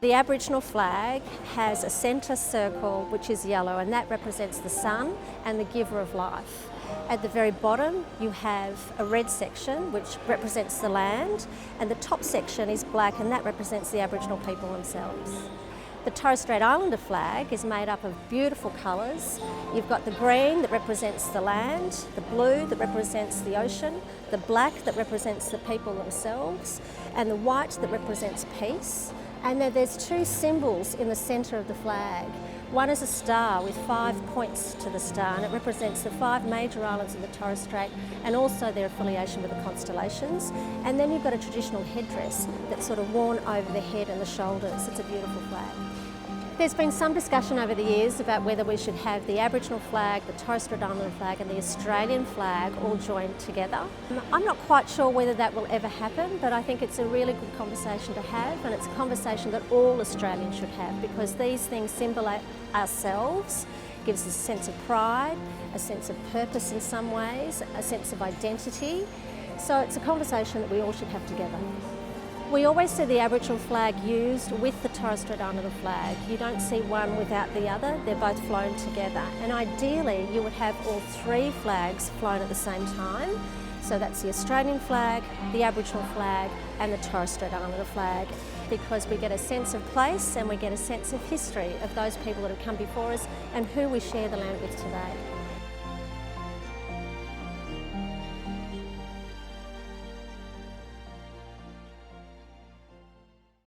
The Aboriginal flag has a centre circle which is yellow, and that represents the sun and the giver of life. At the very bottom you have a red section which represents the land, and the top section is black, and that represents the Aboriginal people themselves. The Torres Strait Islander flag is made up of beautiful colours. You've got the green that represents the land, the blue that represents the ocean, the black that represents the people themselves, and the white that represents peace. And then there's two symbols in the centre of the flag. One is a star with 5 points to the star, and it represents the 5 major islands of the Torres Strait and also their affiliation with the constellations. And then you've got a traditional headdress that's sort of worn over the head and the shoulders. It's a beautiful flag. There's been some discussion over the years about whether we should have the Aboriginal flag, the Torres Strait Islander flag and the Australian flag all joined together. I'm not quite sure whether that will ever happen, but I think it's a really good conversation to have, and it's a conversation that all Australians should have, because these things symbolise ourselves, gives us a sense of pride, a sense of purpose in some ways, a sense of identity. So it's a conversation that we all should have together. We always see the Aboriginal flag used with the Torres Strait Islander flag. You don't see one without the other, they're both flown together. And ideally you would have all 3 flags flown at the same time. So that's the Australian flag, the Aboriginal flag and the Torres Strait Islander flag, because we get a sense of place and we get a sense of history of those people that have come before us and who we share the land with today.